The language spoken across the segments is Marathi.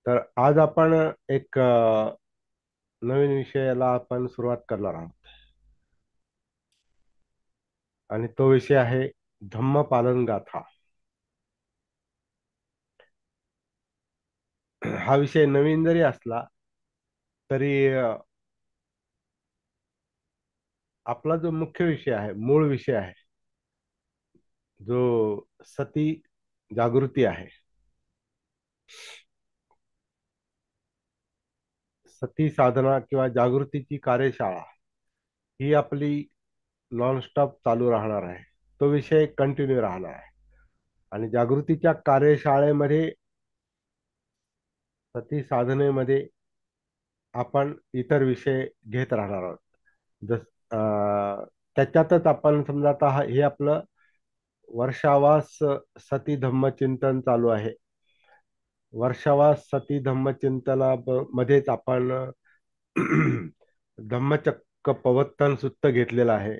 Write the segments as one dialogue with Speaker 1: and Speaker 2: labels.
Speaker 1: तर आज आपण एक नवीन विषयाला आपण सुरुवात करणार आहोत आणि तो विषय आहे धम्मपालन गाथा. हा विषय नवीन जरी असला तरी आपला जो मुख्य विषय आहे, मूळ विषय आहे, जो सती जागृती आहे. सती साधना किंवा जागृतीची कार्यशाळा ही आपली नॉनस्टॉप चालू राहणार आहे. तो विषय कंटिन्यू राहणार आहे आणि जागृतीच्या कार्यशाळेमध्ये, सती साधनेमध्ये आपण इतर विषय घेत राहणार आहोत. जस त्याच्यातच आपण समजा आता हे आपलं वर्षावास सती धम्मचिंतन चालू आहे. वर्षावास सती धम्मचिंतना मध्येच आपण धम्मचक्क प्रवर्तन सुत्त घेतलेलं आहे.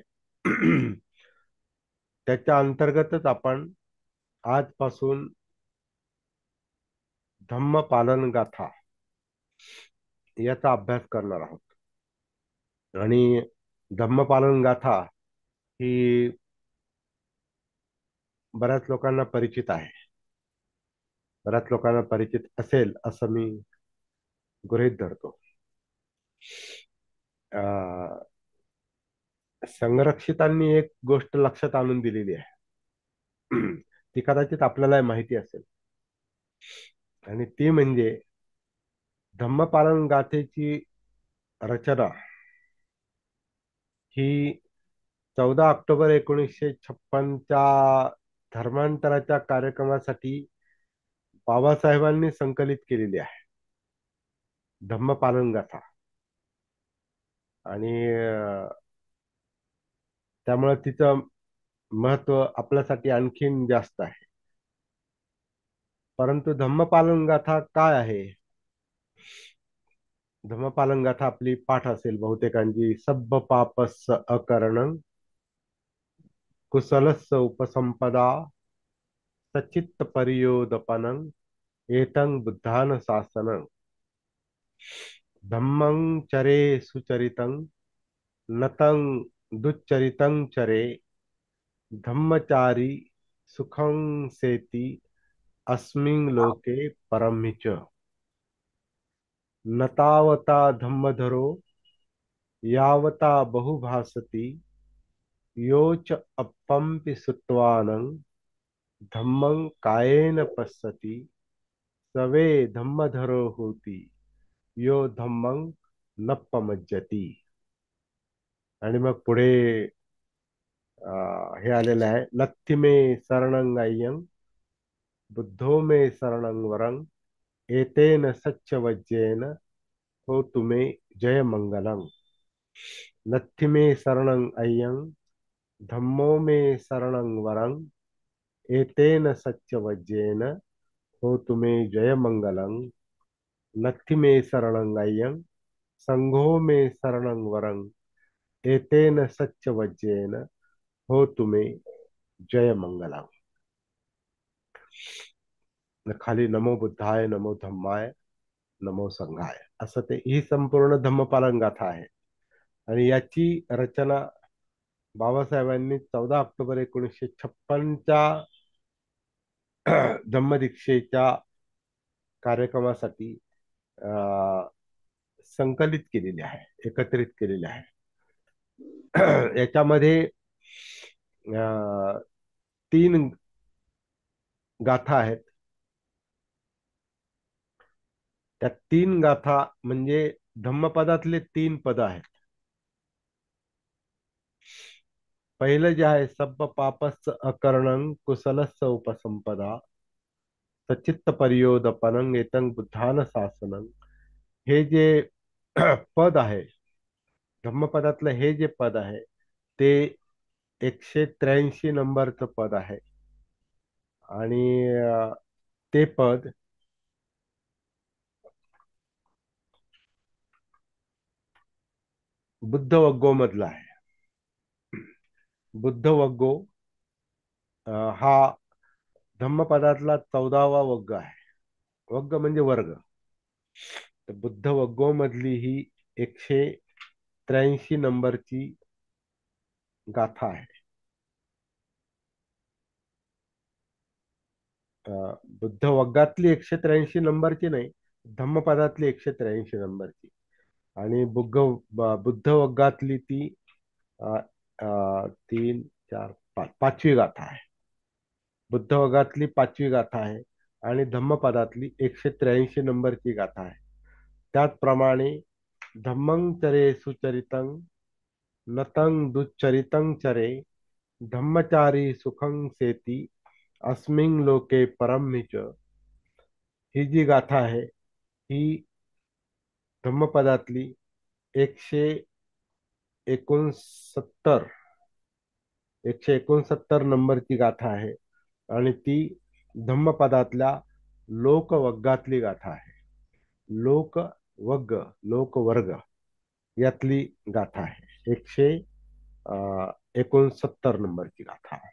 Speaker 1: त्याच्या अंतर्गतच आपण आजपासून धम्मपालन गाथा याचा अभ्यास करणार आहोत. आणि धम्मपालन गाथा ही बऱ्याच लोकांना परिचित आहे. बऱ्याच लोकांना परिचित असेल असं मी गृहीत धरतो. अ, संरक्षितांनी एक गोष्ट लक्षात आणून दिलेली आहे. ती कदाचित आपल्याला माहिती असेल, आणि ती म्हणजे धम्मपालन गाथेची रचना ही 14 ऑक्टोबर 1956च्या धर्मांतराच्या कार्यक्रमासाठी बाबासाहेबांनी संकलित केलेली आहे, धम्मपालन गाथा. आणि त्यामुळे तिचं महत्व आपल्यासाठी आणखीन जास्त आहे. परंतु धम्मपालन गाथा काय आहे? धम्मपालन गाथा आपली पाठ असेल बहुतेकांची. सब्ब पापस्स अकरणं, कुशलस्स उपसंपदा, सच्चित्त परियोदपनं, एतं बुद्धान शासनं, धम्मं चरे सुचरितं, नतं दुच्चरितं चरे, धम्मचारी सुखं सेति अस्मिन् लोके परं च, नतावता धम्मधरो यावता बहुभासति, योच अपंपि सुत्वानं धम्मं कायेन पश्यति, सवे धम्मधरो होती, यो धम्मं नप्पमज्जति. आणि मग पुढे हे आलेलं आहे. नत्थि मे शरणं अय्यं, बुद्धो मे शरणं वरं, एतेन सच्चवज्जेन हो तुमे जय मंगलम. नत्थि मे शरणं अय्यं, धम्मो मे शरणं वरं, एतेन सच्चवज्जेन हो तुमे जय मंगलम. नत्थि मे शरणं अय्यं, संघो मे शरणं वरं, एतेन सच्चवज्जेन हो तुमे जय मंगलम. खाली नमो बुद्धाय, नमो धम्माय, नमो संघाय, असं ते ही संपूर्ण धम्मपालन गाथा आहे. आणि याची रचना बाबासाहेबांनी 14 ऑक्टोबर 1956च्या धम्मदीक्षेच्या कार्यक्रमासाठी अ, संकलित केलेली आहे, एकत्रित केलेली आहे. याच्यामध्ये अ, 3 गाथा आहेत. त्या 3 गाथा म्हणजे धम्मपदातले 3 पद आहेत. पहिलं जे आहे, सब्ब पापस्स अकरणं, कुशलस्स उपसंपदा, सच्चित्त परियोदपनं, एतं बुद्धान शासनं. हे जे पद आहे, धम्मपदातलं हे जे पद आहे ते 183 नंबरचं पद आहे. आणि ते पद बुद्ध वग्गो मधलं आहे. बुद्ध वग्गो हा धम्मपदातला 14वा वग्ग आहे. वग्ग म्हणजे वर्ग. तर बुद्ध वग्गो मधली ही 183 नंबरची गाथा आहे. बुद्ध वग्गातली 183 नंबरची नाही, धम्मपदातली 183 नंबरची. आणि बुद्ध वग्गातली ती अ, 3 4 5 पाचवी गाथा आहे. बुद्ध वगातली पाचवी गाथा आहे आणि धम्मपदातली 183 नंबरची गाथा आहे. त्याचप्रमाणे धम्मं चरे सुचरितं नतं दुच्चरितं चरे धम्मचारी सुखं सेती अस्मिन लोके परम च. ही जी गाथा आहे ही धम्मपदातली 169 169 नंबरची गाथा आहे आणि ती धम्मपदातल्या लोकवग्गातली गाथा आहे. लोकवग्ग लोकवर्ग यातली गाथा आहे. 169 नंबरची गाथा आहे.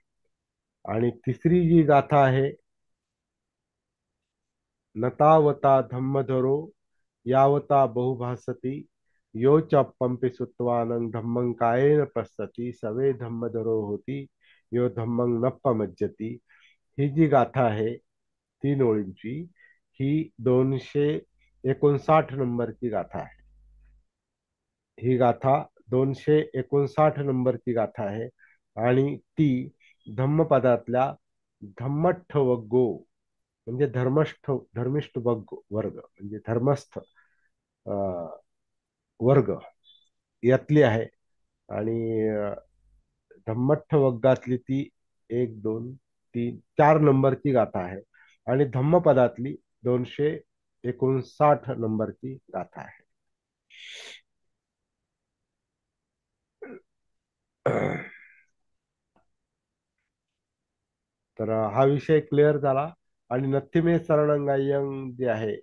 Speaker 1: आणि तिसरी जी गाथा आहे, नतावता धम्मधरो यावता बहुभासती यो च पंपि सुत्वानं धम्मं कायेन पश्यति सवे धम्मधरो होती यो धम्मं नप्पमज्जती. ही जी गाथा आहे 3 ओळींची, ही 259 नंबरची गाथा आहे. ही गाथा 259 नंबरची गाथा आहे आणि ती धम्मपदातल्या धम्मठ्ठ वग्गो म्हणजे धर्मिष्ठ वर्ग म्हणजे धर्मस्थ वर्ग यातली आहे. आणि धम्मठ्ठ वग्गातली ती 1 2 3 4 नंबरची गाथा आहे आणि धम्मपदातली 259 नंबरची गाथा आहे. तर हा विषय क्लिअर झाला. आणि नथ्थिमे शरणंगायं जे आहे,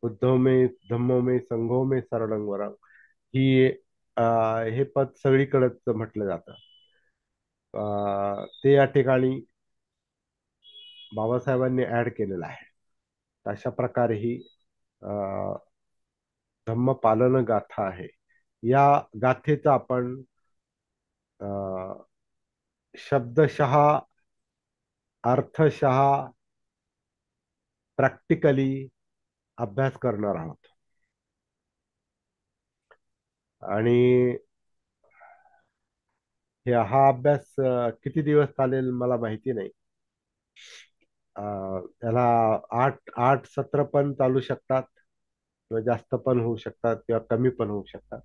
Speaker 1: बुद्धो मे धम्मो मे संघो मे शरणं वरं, ही हे पद सगळीकडेच म्हटलं जातं. ते या ठिकाणी बाबासाहेबांनी ऍड केलेलं आहे. अशा प्रकारे ही अ, धम्म पालन गाथा आहे. या गाथेचा आपण अ, शब्दशः अर्थशः प्रॅक्टिकली अभ्यास करणार आहोत. आणि हा अभ्यास किती दिवस चालेल मला माहिती नाही. त्याला 8 8 सत्र पण चालू शकतात किंवा जास्त पण होऊ शकतात किंवा कमी पण होऊ शकतात.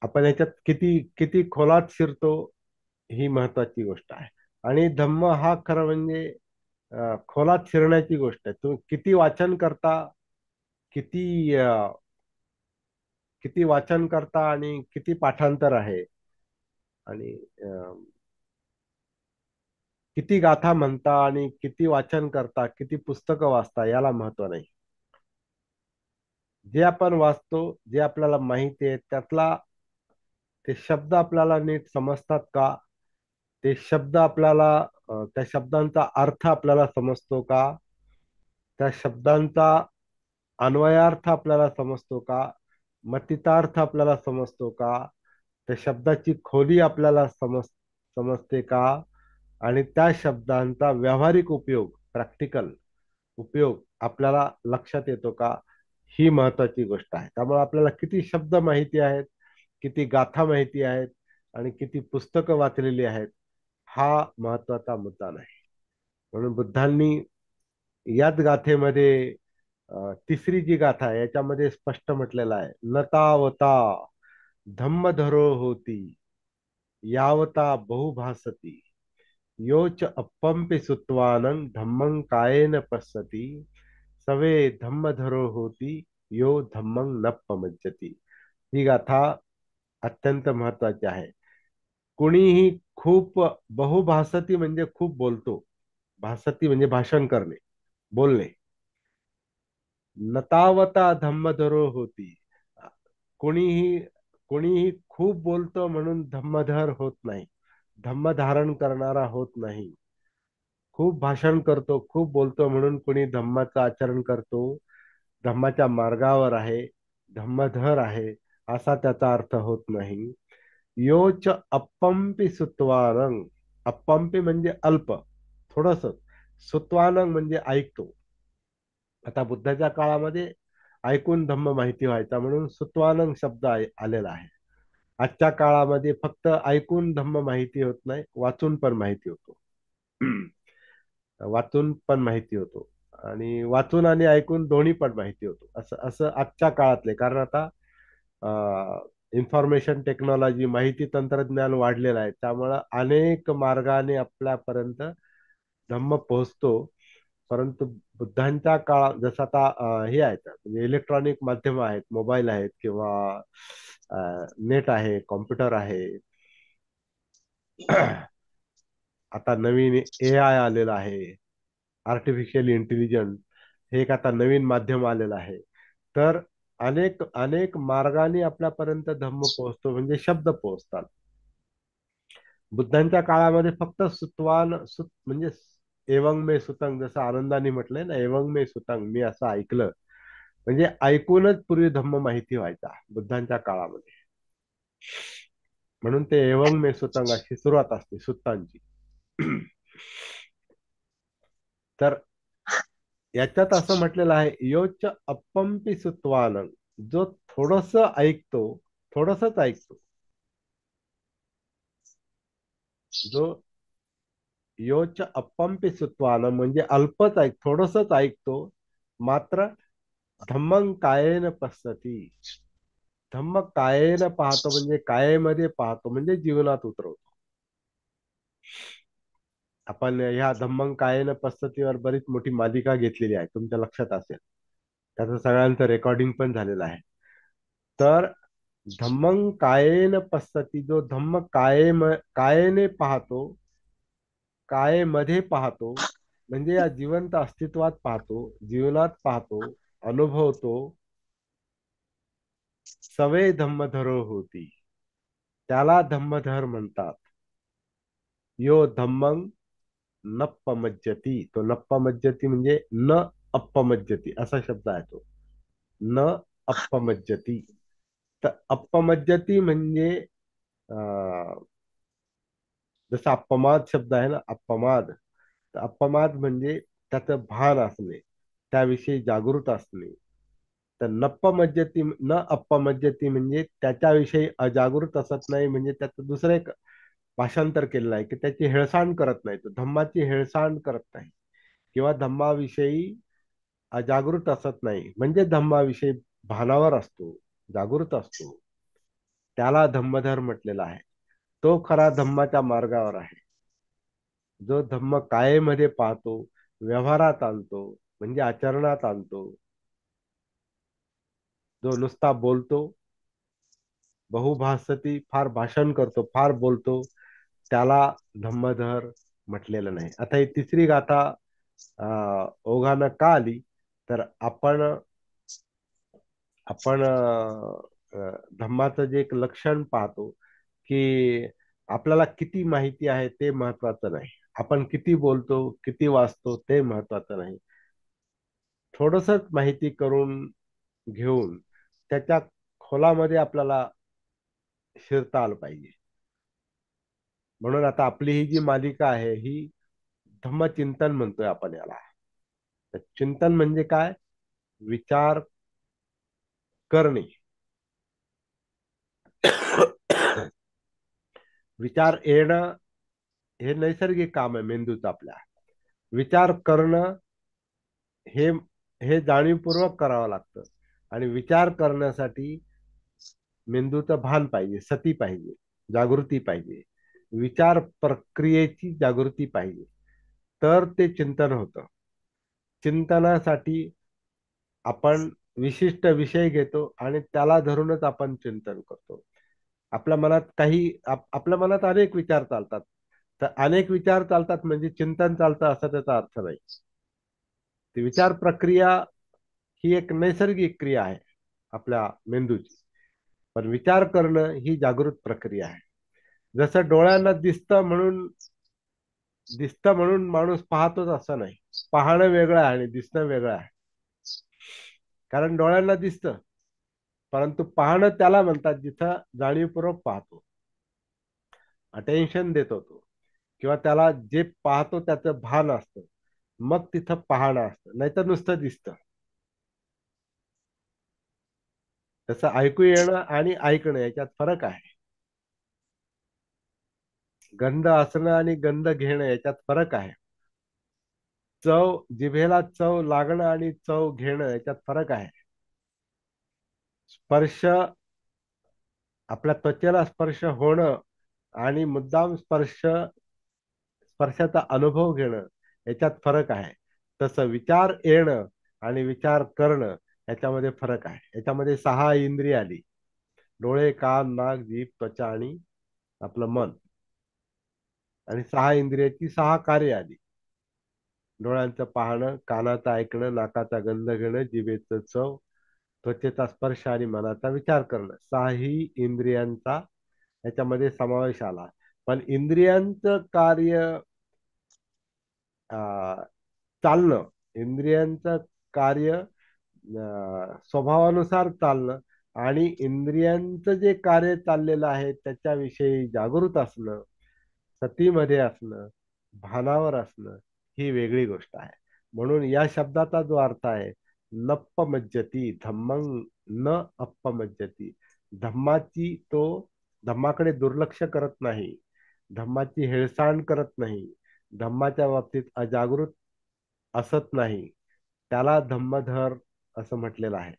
Speaker 1: आपण याच्यात किती किती खोलात शिरतो ही महत्वाची गोष्ट आहे. आणि धम्म हा खरं म्हणजे खोलात शिरण्याची गोष्ट आहे. तुम्ही किती वाचन करता, किती किती वाचन करता आणि किती पाठांतर आहे आणि किती गाथा म्हणता आणि किती वाचन करता, किती पुस्तकं वाचता याला महत्व नाही. जे आपण वाचतो, जे आपल्याला माहिती आहे त्यातला ते शब्द आपल्याला नीट समजतात का, ते शब्द आपल्याला त्या शब्दांचा अर्थ आपल्याला समजतो का, त्या शब्दांचा अन्वयार्थ आपल्याला समजतो का, मतितार्थ आपल्याला समजतो का, त्या शब्दाची खोली आपल्याला समजते का, आणि त्या शब्दांचा व्यावहारिक उपयोग प्रॅक्टिकल उपयोग आपल्याला लक्षात येतो का, ही महत्वाची गोष्ट आहे. त्यामुळे आपल्याला किती शब्द माहिती आहेत, किती गाथा माहिती आहेत आणि किती पुस्तकं वाचलेली आहेत हा महत्वाचा मुद्दा नाही. म्हणून बुद्धांनी याच गाथेमध्ये तिसरी जी गाथा आहे याच्यामध्ये स्पष्ट म्हटलेलं आहे, नतावता धम्मधरो होती यावता बहुभासती योच अपंपि सुत्वानं धम्मं कायेन पश्यति सवे धम्मधरो होती यो धम्मं न पमज्जती. ही गाथा अत्यंत महत्वाची आहे. कोणीही खूप बहुभासती म्हणजे खूप बोलतो, भासती म्हणजे भाषण करणे, बोलणे. नतावता धम्मधरो होती, कोणीही कोणीही खूप बोलतो म्हणून धम्मधर होत नाही, धम्म धारण करणारा होत नाही. खूप भाषण करतो, खूप बोलतो म्हणून कोणी धम्माचं आचरण करतो, धम्माच्या मार्गावर आहे, धम्मधर आहे, असा त्याचा अर्थ होत नाही. योच अप्पंपी सुत्वानंग. अप्पंपी म्हणजे अल्प, थोडस. सुत्वानंग म्हणजे ऐकतो. आता बुद्धाच्या काळामध्ये ऐकून धम्म माहिती व्हायचा म्हणून सुत्वानंग शब्द आलेला आहे. आजच्या काळामध्ये फक्त ऐकून धम्म माहिती होत नाही, वाचून पण माहिती होतो. वाचून पण माहिती होतो, आणि वाचून आणि ऐकून दोन्ही पण माहिती होतो, असं असं आजच्या काळातले. कारण आता इन्फॉर्मेशन टेक्नॉलॉजी, माहिती तंत्रज्ञान वाढलेलं आहे, त्यामुळं अनेक मार्गाने आपल्यापर्यंत धम्म पोहोचतो. परंतु बुद्धांच्या काळात जसं आता हे आहेत, म्हणजे इलेक्ट्रॉनिक माध्यम आहेत, मोबाईल आहेत किंवा नेट आहे, कॉम्प्युटर आहे. आता नवीन AI आलेलं आहे, आर्टिफिशियल इंटेलिजन्स, हे एक आता नवीन माध्यम आलेलं आहे. तर अनेक अनेक मार्गाने आपल्यापर्यंत धम्म पोहोचतो, म्हणजे शब्द पोहोचतात. बुद्धांच्या काळामध्ये फक्त म्हणजे एवंग मे सुतंग, जसं आनंदाने म्हटलंय ना, एवंग मे सुतंग, मी असं ऐकलं, म्हणजे ऐकूनच पूर्वी धम्म माहिती व्हायचा बुद्धांच्या काळामध्ये. म्हणून ते एवंग मे सुतंग अशी सुरुवात असते सुत्तांची. तर याच्यात असं म्हटलेलं आहे, योच अपंपी सुत्वानं, जो थोडस ऐकतो, थोडसच ऐकतो, जो योच अपंपी सुत्वानं म्हणजे अल्पच थोडसच ऐकतो, मात्र धम्मं कायेन पश्यती. धम्म कायेन पाहतो म्हणजे कायेमध्ये पाहतो, म्हणजे जीवनात उतरवतो. आपण ह्या धम्मं कायेन पश्यतीवर बरीच मोठी मालिका घेतलेली आहे, तुमच्या लक्षात असेल. त्याचं सगळ्यांचं रेकॉर्डिंग पण झालेलं आहे. तर धम्मं कायेन पश्यती, जो धम्म कायेने पाहतो, कायेमध्ये पाहतो, म्हणजे या जिवंत अस्तित्वात पाहतो, जीवनात पाहतो, अनुभवतो. सवे धम्मधरो होती, त्याला धम्मधर म्हणतात. यो धम्मं नप्पमज्जती, तो नप्पमज्जती म्हणजे न अपमज्जती असा शब्द आहे तो, न अपमज्जती. तर अपमज्जती म्हणजे जसं अपमाद शब्द आहे ना, अपमाद. तर अपमाद म्हणजे त्याचं भान असणे, त्याविषयी जागृत असणे. तर नप्पमज्जती न अपमज्जती म्हणजे त्याच्याविषयी अजागृत असत नाही, म्हणजे त्याचं दुसरं एक भाषांतर केलेलं आहे की त्याची हेळसांड करत नाही, तो धम्माची हेळसांड करत नाही, किंवा धम्माविषयी अजागृत असत नाही, म्हणजे धम्माविषयी भानावर असतो, जागृत असतो. त्याला धम्मधर म्हटलेला आहे. तो खरा धम्माच्या मार्गावर आहे, जो धम्म कायेमध्ये पाहतो, व्यवहारात आणतो, म्हणजे आचरणात आणतो. जो नुसता बोलतो, बहुभाषती, फार भाषण करतो, फार बोलतो, त्याला धम्मधर म्हटलेलं नाही. आता ही तिसरी गाथा ओघानं का आली, तर आपण आपण धम्माचं जे एक लक्षण पाहतो, की आपल्याला किती माहिती आहे ते महत्वाचं नाही, आपण किती बोलतो, किती वाचतो ते महत्वाचं नाही. थोडसच माहिती करून घेऊन त्याच्या खोलामध्ये आपल्याला शिरता आलं पाहिजे. म्हणून आता आपली ही जी मालिका आहे, ही धम्मचिंतन म्हणतोय आपण याला. तर चिंतन म्हणजे काय? विचार करणे. विचार येणं हे नैसर्गिक काम आहे मेंदूचं आपल्या. विचार करणं हे हे जाणीवपूर्वक करावं लागतं. आणि विचार करण्यासाठी मेंदूचं भान पाहिजे, सती पाहिजे, जागृती पाहिजे, विचार प्रक्रियेची जागृती पाहिजे, तर ते चिंतन होतं. चिंतनासाठी आपण विशिष्ट विषय घेतो आणि त्याला धरूनच आपण चिंतन करतो. आपल्या मनात आपल्या मनात अनेक विचार चालतात. तर अनेक विचार चालतात म्हणजे चिंतन चालतं असा त्याचा अर्थ नाही. ती विचार प्रक्रिया ही एक नैसर्गिक क्रिया आहे आपल्या मेंदूची. पण विचार करणं ही जागृत प्रक्रिया आहे. जसं डोळ्यांना दिसतं म्हणून दिसतं म्हणून माणूस पाहतोच असं नाही. पाहणं वेगळं आहे आणि दिसणं वेगळं आहे. कारण डोळ्यांना दिसतं, परंतु पाहणं त्याला म्हणतात जिथं जाणीवपूर्वक पाहतो, अटेन्शन देतो तो, किंवा त्याला जे पाहतो त्याचं भान असतं, मग तिथं पाहणं असतं, नाहीतर नुसतं दिसतं. तसं ऐकू येणं आणि ऐकणं याच्यात फरक आहे. गंध असणं आणि गंध घेणं याच्यात फरक आहे. चव, जिभेला चव लागणं आणि चव घेणं याच्यात फरक आहे. स्पर्श, आपल्या त्वचेला स्पर्श होणं आणि मुद्दाम स्पर्शाचा अनुभव घेणं याच्यात फरक आहे. तसं विचार येणं आणि विचार करणं याच्यामध्ये फरक आहे. याच्यामध्ये सहा इंद्रिय आली: डोळे, कान, नाक, जीभ, त्वचा आणि आपलं मन. आणि सहा इंद्रियाची सहा कार्य आली: डोळ्यांचं पाहणं, कानाचं ऐकणं, नाकाचा गंध घेणं, जिभेचं चव, त्वचेचा स्पर्श आणि मनाचा विचार करणं. सहाही इंद्रियांचा याच्यामध्ये समावेश आला. पण इंद्रियांचं कार्य चालणं, इंद्रियांचं कार्य स्वभावानुसार चालणं आणि इंद्रियांचं जे कार्य चाललेलं आहे त्याच्याविषयी जागृत असणं, सतीमध्ये असणं, भानावर असणं, ही वेगळी गोष्ट आहे. म्हणून या शब्दाचा जो अर्थ आहे, नप्पमज्जती धम्मं न अपमज्जती, धम्माची तो धम्माकडे दुर्लक्ष करत नाही, धम्माची हेळसांड करत नाही, धम्माच्या बाबतीत अजागृत असत नाही, त्याला धम्मधर असं म्हटलेलं आहे.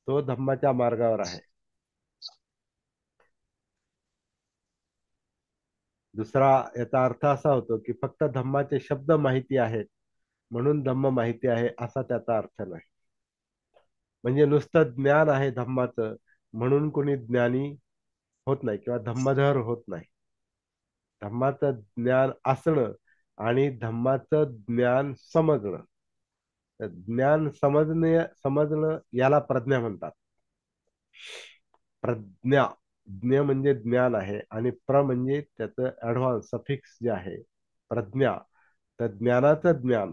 Speaker 1: तो धम्माच्या मार्गावर आहे. दुसरा याचा अर्थ असा होतो की फक्त धम्माचे शब्द माहिती आहेत म्हणून धम्म माहिती आहे, असा त्याचा अर्थ नाही. म्हणजे नुसतं ज्ञान आहे धम्माचं म्हणून कोणी ज्ञानी होत नाही किंवा धम्मधर होत नाही. धम्माचं ज्ञान असणं आणि धम्माचं ज्ञान समजणं, ज्ञान समजणं याला प्रज्ञा म्हणतात. प्रज्ञा, ज्ञ म्हणजे ज्ञान आहे आणि प्र म्हणजे त्याचं ऍडव्हान्स सफिक्स जे आहे, प्रज्ञा. तर ज्ञानाचं ज्ञान,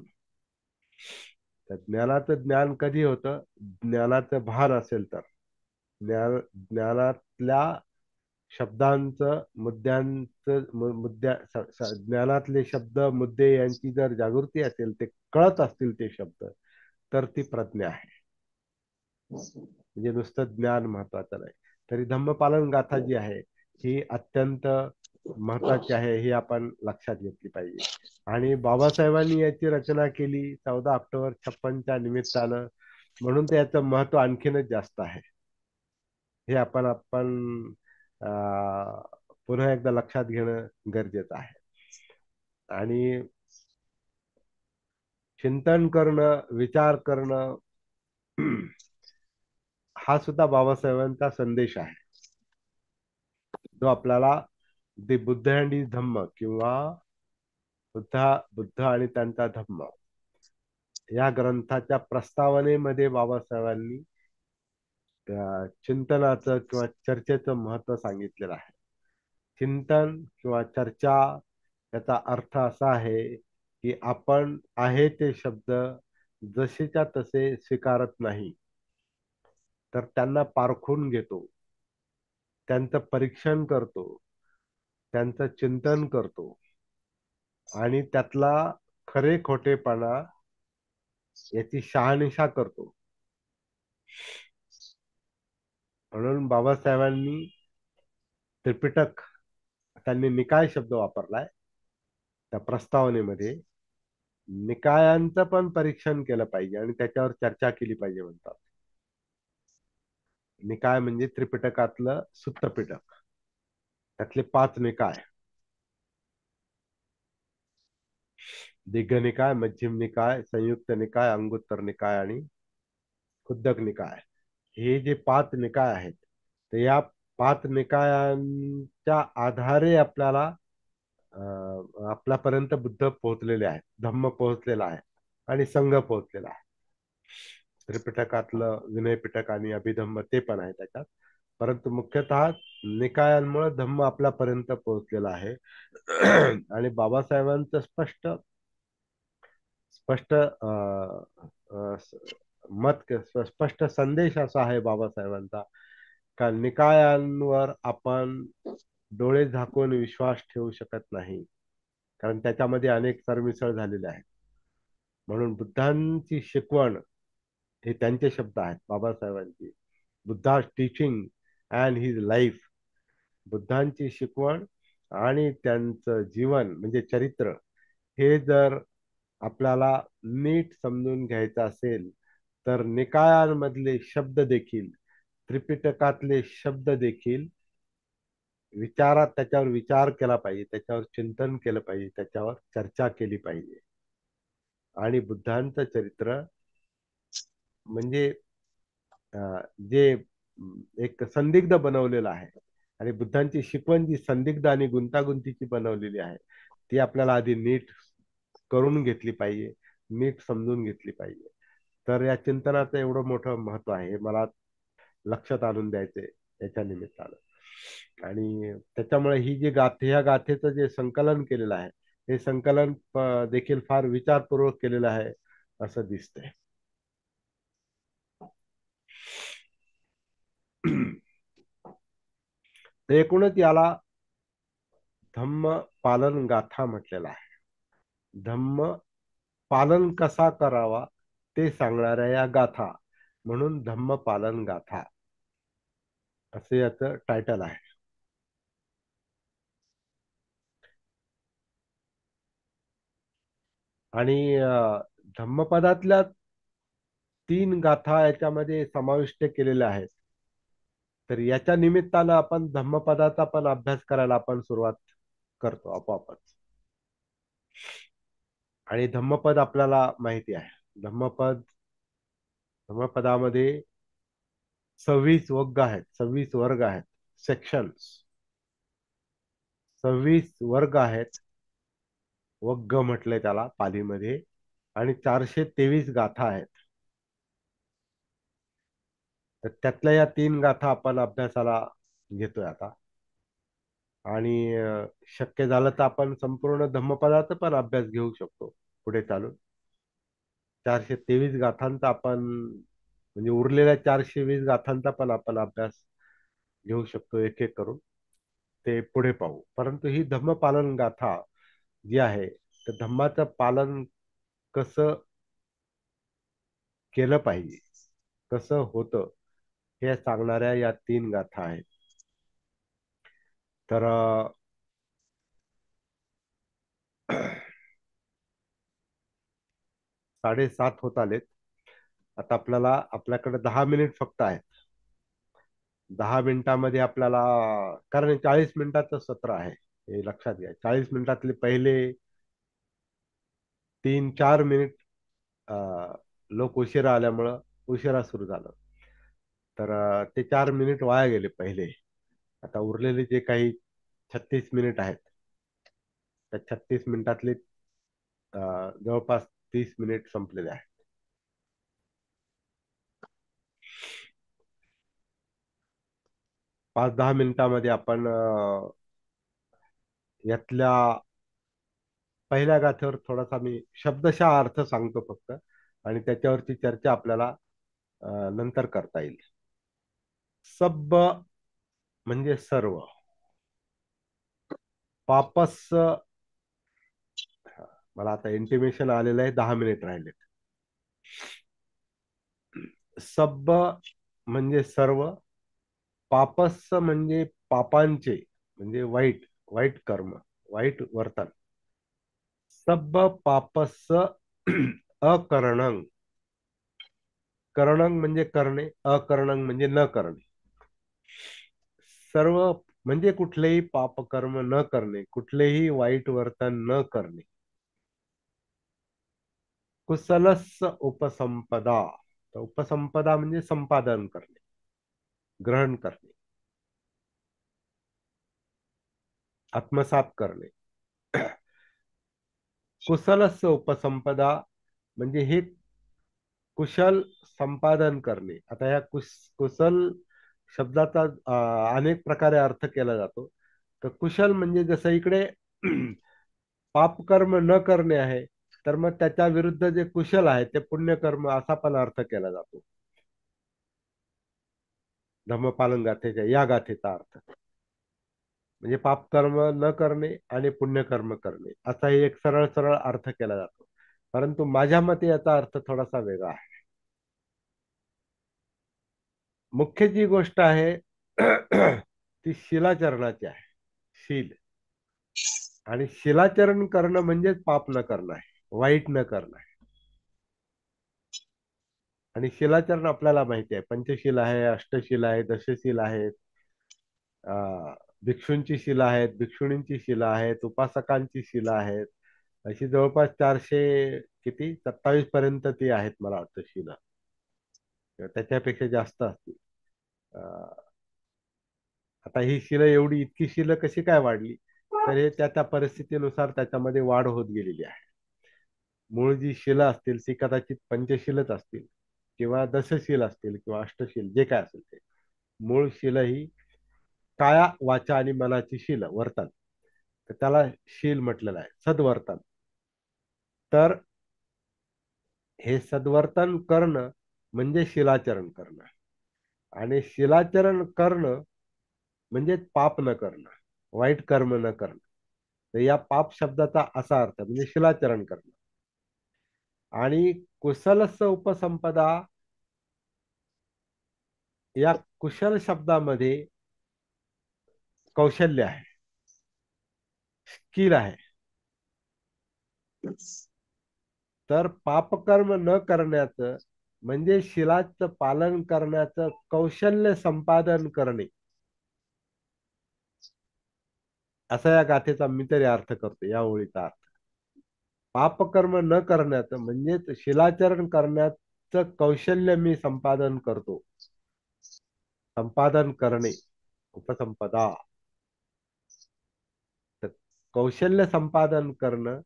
Speaker 1: तर ज्ञानाचं ज्ञान कधी होतं? ज्ञानाचं भान असेल तर. ज्ञानातल्या शब्दांचं, मुद्द्यांचं, ज्ञानातले शब्द मुद्दे यांची जर जागृती असेल, ते कळत असतील ते शब्द, तर ती प्रज्ञा आहे. म्हणजे नुसतं ज्ञान महत्वाचं नाही. तरी धम्मपालन गाथा जी आहे ही अत्यंत महत्वाची आहे, ही आपण लक्षात घेतली पाहिजे. आणि बाबासाहेबांनी याची रचना केली 14 ऑक्टोबर 56च्या निमित्तानं, म्हणून तर याचं महत्व आणखीनच जास्त आहे. हे आपण पुन्हा एकदा लक्षात घेणं गरजेचं आहे. आणि चिंतन करणं, विचार करणं हा सुद्धा बाबासाहेबांचा संदेश आहे, जो आपल्याला दी बुद्ध अँड इज धम्म किंवा बुद्ध आणि त्यांचा धम्म या ग्रंथाच्या प्रस्तावनेमध्ये बाबासाहेबांनी चिंतनाचं किंवा चर्चेचं महत्व सांगितलेलं आहे. चिंतन किंवा चर्चा याचा अर्थ असा आहे की आपण आहे ते शब्द जसेच्या तसे स्वीकारत नाही, तर त्यांना पारखून घेतो, त्यांचं परीक्षण करतो, त्यांचं चिंतन करतो आणि त्यातला खरे खोटेपणा याची शहानिशा करतो. म्हणून बाबासाहेबांनी त्रिपिटक, त्यांनी निकाय शब्द वापरलाय त्या प्रस्तावनेमध्ये. निकायांचं पण परीक्षण केलं पाहिजे आणि त्याच्यावर चर्चा केली पाहिजे म्हणतात. निकाय म्हणजे त्रिपिटकातलं सुत्त पिटक, त्यातले 5 निकाय: दिग्घ निकाय, मध्यम निकाय, संयुक्त निकाय, अंगुत्तर निकाय आणि खुद्दक निकाय. हे जे 5 निकाय आहेत, तर या 5 निकायांच्या आधारे आपल्याला आपल्यापर्यंत बुद्ध पोहोचलेले आहेत, धम्म पोहोचलेला आहे आणि संघ पोहोचलेला आहे. त्रिपिटकातलं विनय पिटक आणि अभिधम्म ते पण आहे त्याच्यात. परंतु मुख्यतः निकायांमुळे धम्म आपल्यापर्यंत पोहोचलेला आहे. आणि बाबासाहेबांचं स्पष्ट स्पष्ट स्पष्ट संदेश असा आहे बाबासाहेबांचा, का निकायांवर आपण डोळे झाकून विश्वास ठेवू शकत नाही, कारण त्याच्यामध्ये अनेक सरमिसळ झालेले आहेत. म्हणून बुद्धांची शिकवण, हे त्यांचे शब्द आहेत बाबासाहेबांची, Buddha teaching and his life, बुद्धांची शिकवण आणि त्यांचं जीवन म्हणजे चरित्र, हे जर आपल्याला नीट समजून घ्यायचं असेल तर निकायांमधले शब्द देखील, त्रिपिटकातले शब्द देखील विचारात, त्याच्यावर विचार केला पाहिजे, त्याच्यावर चिंतन केलं पाहिजे, त्याच्यावर चर्चा केली पाहिजे. आणि बुद्धांचं चरित्र म्हणजे जे एक संदिग्ध बनवलेलं आहे, आणि बुद्धांची शिकवण जी संदिग्ध आणि गुंतागुंतीची बनवलेली आहे, ती आपल्याला आधी नीट करून घेतली पाहिजे, नीट समजून घेतली पाहिजे. तर या चिंतनाचं एवढं मोठं महत्व आहे, हे मला लक्षात आणून द्यायचे याच्या निमित्तानं. आणि त्याच्यामुळे ही जी गाथे, ह्या गाथेचं जे संकलन केलेलं आहे, हे संकलन देखील फार विचारपूर्वक केलेलं आहे असं दिसतंय. तर एकूणच याला धम्म पालन गाथा म्हटलेला आहे. धम्म पालन कसा करावा ते सांगणाऱ्या या गाथा, म्हणून धम्म पालन गाथा असे याचं टायटल आहे. आणि धम्मपदातल्या 3 गाथा याच्यामध्ये समाविष्ट केलेल्या आहेत. तर याच्या निमित्तानं आपण धम्मपदाचा पण अभ्यास करायला आपण सुरुवात करतो आपोआपच. आणि धम्मपद आपल्याला माहिती आहे, धम्मपदामध्ये 26 वग्ग आहेत, 26 वर्ग आहेत, सेक्शन्स, 26 वर्ग आहेत, वग्ग म्हटलंय त्याला पालीमध्ये. आणि 423 गाथा आहेत. तर त्यातल्या या 3 गाथा आपण अभ्यासाला घेतोय आता. आणि शक्य झालं तर आपण संपूर्ण धम्मपदाचा पण अभ्यास घेऊ शकतो पुढे चालून. 423 गाथांचा आपण म्हणजे उरलेल्या 420 गाथांचा पण आपण अभ्यास घेऊ शकतो एक एक करून, ते पुढे पाहू. परंतु ही धम्मपालन गाथा जी आहे, तर धम्माचं पालन कसं केलं पाहिजे, कसं होतं, हे सांगणाऱ्या या 3 गाथा आहेत. तर 7:30 होत आलेत. आता आपल्याकडे 10 मिनिट फक्त आहेत. 10 मिनिटामध्ये आपल्याला, कारण 40 मिनिटाचं सत्र आहे, हे लक्षात घ्या. 40 मिनिटातले पहिले 3-4 मिनिट लोक उशिरा आल्यामुळं उशिरा सुरू झालं. तर ते 4 मिनिट वाया गेले पहिले. आता उरलेले जे काही 36 मिनिट आहेत, त्या 36 मिनिटातले जवळपास 30 मिनिट संपलेले आहेत. 5-10 मिनिटामध्ये आपण यातल्या पहिल्या गाथेवर थोडासा मी शब्दशः अर्थ सांगतो फक्त, आणि त्याच्यावरची चर्चा आपल्याला नंतर करता येईल. सब्ब म्हणजे सर्व, पापस, मला आता इंटिमेशन आलेलं आहे, 10 मिनिट राहिले. सब्ब म्हणजे सर्व, पापस म्हणजे पापांचे, म्हणजे वाईट वाईट कर्म, वाईट वर्तन. सब्ब पापस अकरणं, करणं म्हणजे करणे, अकरणं म्हणजे न करणे. सर्व म्हणजे कुठलेही पापकर्म न करणे, कुठलेही वाईट वर्तन न करणे. कुशलस उपसंपदा, तर उपसंपदा म्हणजे संपादन करणे, ग्रहण करणे, आत्मसात करणे. कुशलस उपसंपदा म्हणजे हे कुशल संपादन करणे. आता या कुशल शब्दाचा अनेक प्रकारे अर्थ केला जातो. तर कुशल म्हणजे जसं इकडे पापकर्म न करणे आहे, तर मग त्याच्या विरुद्ध जे कुशल आहे ते पुण्यकर्म असा पण अर्थ केला जातो. धम्मपालन गाथेच्या या गाथेचा अर्थ म्हणजे पापकर्म न करणे आणि पुण्यकर्म करणे असाही एक सरळ सरळ अर्थ केला जातो. परंतु माझ्या मते याचा अर्थ थोडासा वेगळा आहे. मुख्य जी गोष्ट आहे ती शिलाचरणाची आहे. शील आणि शिलाचरण करणं म्हणजेच पाप न करणं आहे, वाईट न करणं आहे. आणि शिलाचरण आपल्याला माहिती आहे, पंचशील आहे, अष्टशील आहे, दशशील आहेत, भिक्षूंची शिला आहेत, भिक्षुणींची शिला आहेत, उपासकांची शिला आहेत. अशी जवळपास 400 किती 27 पर्यंत ती आहेत मला वाटतं शिला, किंवा त्याच्यापेक्षा जास्त असतील. अं, आता ही शिला एवढी इतकी शिला कशी काय वाढली, तर हे त्या त्या परिस्थितीनुसार त्याच्यामध्ये वाढ होत गेलेली आहे. मूळ जी शिला असतील ती कदाचित पंचशीलच असतील, किंवा दशशील असतील, किंवा अष्टशील, जे काय असेल ते. मूळ शिल ही काया वाचा आणि मनाची शील वर्तन, तर त्याला शील म्हटलेलं आहे, सद्वर्तन. तर हे सद्वर्तन करणं म्हणजे शिलाचरण करणं, आणि शिलाचरण करणं म्हणजे पाप न करणं, वाईट कर्म न करणं. तर या पाप शब्दाचा असा अर्थ म्हणजे शिलाचरण करणं. आणि कुशलस्य उपसंपदा, या कुशल शब्दामध्ये कौशल्य आहे, स्किल आहे. तर पापकर्म न करण्याचं म्हणजे शिलाचं पालन करण्याचं कौशल्य संपादन करणे, असा या गाथेचा मी तरी अर्थ करतो, या ओळीचा अर्थ. पापकर्म न करण्याचं म्हणजेच शिलाचरण करण्याचं कौशल्य मी संपादन करतो. संपादन करणे, उपसंपदा. तर कौशल्य संपादन करणं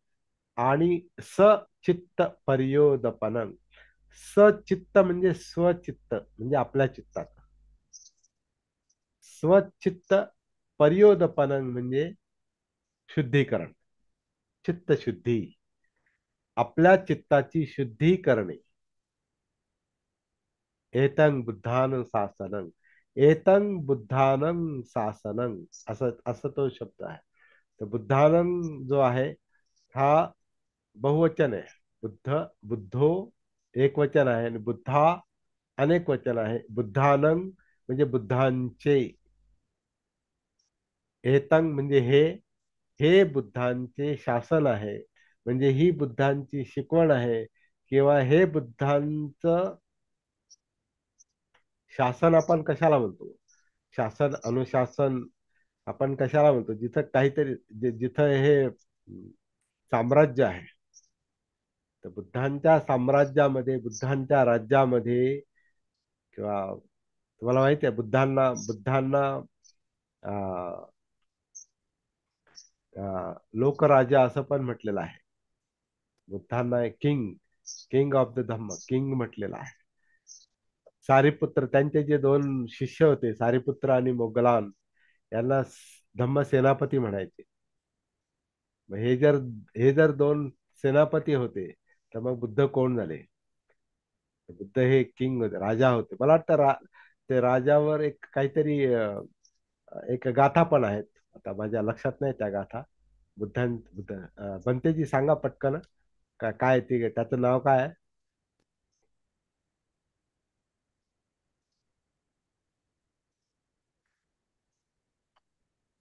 Speaker 1: आणि सचित्त पर्योदपन. सचित्त म्हणजे स्वचित्त म्हणजे आपल्या चित्तात, स्वचित्त पर्योदपन म्हणजे शुद्धीकरण, चित्त शुद्धी, आपल्या चित्ताची शुद्धी करणे. एतं बुद्धानं शासनं, एतं बुद्धानं शासनं, असं असं तो शब्द आहे. तर बुद्धानं जो आहे हा बहुवचन आहे. बुद्ध, बुद्धो एक वचन आहे, आणि बुद्धा अनेक वचन आहे. बुद्धानं म्हणजे बुद्धांचे, एतं म्हणजे हे बुद्धांचे शासन आहे, म्हणजे ही बुद्धांची शिकवण आहे, किंवा हे बुद्धांचं शासन. आपण कशाला म्हणतो शासन, अनुशासन आपण कशाला म्हणतो, जिथं काहीतरी जिथं हे साम्राज्य आहे. तर बुद्धांच्या साम्राज्यामध्ये, बुद्धांच्या राज्यामध्ये, किंवा तुम्हाला माहिती आहे बुद्धांना अं, लोकराजा असं पण म्हटलेलं आहे. बुद्धांना king, king of the Dhamma, king म्हटलेलं आहे. सारीपुत्र, त्यांचे जे दोन शिष्य होते, सारीपुत्र आणि मोगलान, यांना धम्म सेनापती म्हणायचे. मग हे जर दोन सेनापती होते, तर मग बुद्ध कोण झाले? बुद्ध हे किंग होते, राजा होते. मला वाटतं ते राजावर एक काहीतरी एक गाथा पण आहेत. आता माझ्या लक्षात नाही त्या गाथा. बनतेजी सांगा पटकन, काय ते त्याचं नाव काय आहे?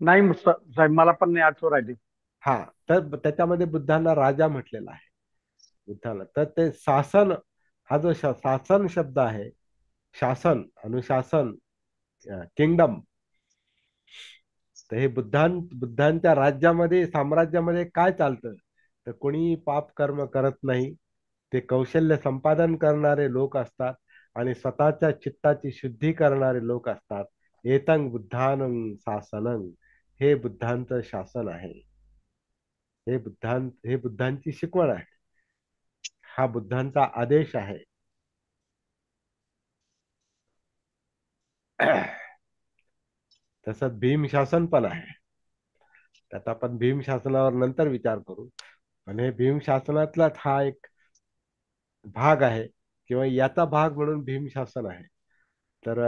Speaker 2: नाही साहेब, मला पण नाही आठवण राहिली.
Speaker 1: हा, तर त्याच्यामध्ये बुद्धांना राजा म्हटलेला आहे. बुद्धाला तर ते शासन, हा जो शासन शब्द आहे, शासन, अनुशासन, किंगडम. तर हे बुद्धांच्या राज्यामध्ये, साम्राज्यामध्ये काय चालतं, तर कोणी पाप कर्म करत नाही. ते कौशल्य संपादन करणारे लोक असतात, आणि स्वतःच्या चित्ताची शुद्धी करणारे लोक असतात. एतं बुद्धानं शासनं, हे बुद्धांचं शासन आहे. हे बुद्धांची शिकवण आहे. हा बुद्धांचा आदेश आहे. तसंच भीम शासन पण आहे. त्यात आपण भीम शासनावर नंतर विचार करू. पण हे भीम शासनातलाच हा एक भाग आहे, किंवा याचा भाग म्हणून भीम शासन आहे. तर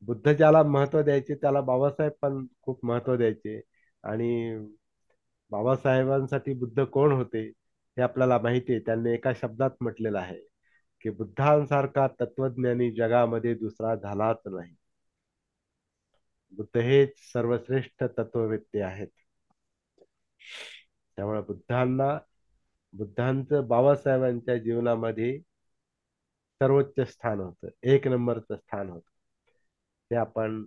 Speaker 1: बुद्ध ज्याला महत्व द्यायचे त्याला बाबासाहेब पण खूप महत्व द्यायचे. आणि बाबासाहेबांसाठी बुद्ध कोण होते हे आपल्याला माहिती आहे. त्यांनी एका शब्दात म्हटलेलं आहे की बुद्धांसारखा तत्वज्ञानी जगामध्ये दुसरा झालाच नाही. बुद्ध हेच सर्वश्रेष्ठ तत्ववेत्ते आहेत. त्यामुळे बुद्धांचं बाबासाहेबांच्या जीवनामध्ये सर्वोच्च स्थान होतं, एक नंबरचं स्थान होतं. ते आपण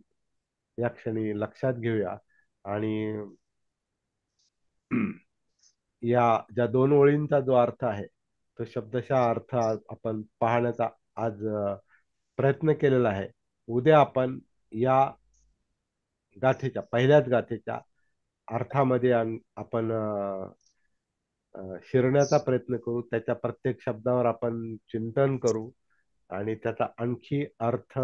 Speaker 1: या क्षणी लक्षात घेऊया. आणि या ज्या दोन ओळींचा जो अर्थ आहे तो शब्दशः अर्थ आपण पाहण्याचा आज प्रयत्न केलेला आहे. उद्या आपण या गाथेच्या, पहिल्याच गाथेच्या अर्थामध्ये आपण शिरण्याचा प्रयत्न करू. त्याच्या प्रत्येक शब्दावर आपण चिंतन करू आणि त्याचा आणखी अर्थ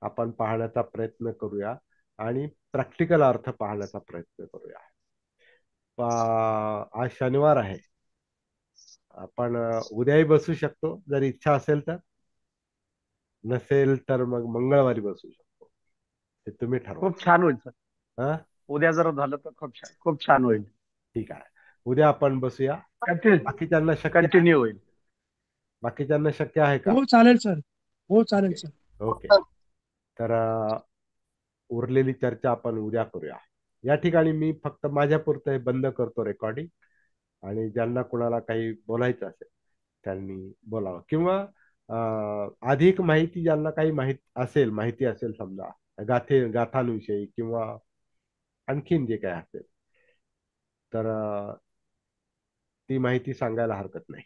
Speaker 1: आपण पाहण्याचा प्रयत्न करूया आणि प्रॅक्टिकल अर्थ पाहण्याचा प्रयत्न करूया. आज शनिवार आहे. आपण उद्याही बसू शकतो जर इच्छा असेल तर, नसेल तर मग मंगळवारी बसू शकतो. ते तुम्ही ठरवा.
Speaker 2: खूप छान होईल सर.
Speaker 1: हा,
Speaker 2: उद्या जर झालं तर खूप छान होईल.
Speaker 1: ठीक आहे. उद्या आपण बसूया.
Speaker 2: कंटिन्यू
Speaker 1: बाकीच्यांना शक्य आहे?
Speaker 2: कंटिन्यू होईल.
Speaker 1: बाकीच्यांना शक्य आहे का?
Speaker 3: हो चालेल सर. हो चालेल
Speaker 1: ओके.
Speaker 3: सर.
Speaker 1: ओके. तर उरलेली चर्चा आपण उद्या करूया. या ठिकाणी मी फक्त माझ्यापुरतं हे बंद करतो रेकॉर्डिंग. आणि ज्यांना कोणाला काही बोलायचं असेल त्यांनी बोलावं, किंवा अधिक माहिती ज्यांना काही माहिती असेल समजा गाथांविषयी किंवा आणखीन जे काय असेल तर ती माहिती सांगायला हरकत नाही.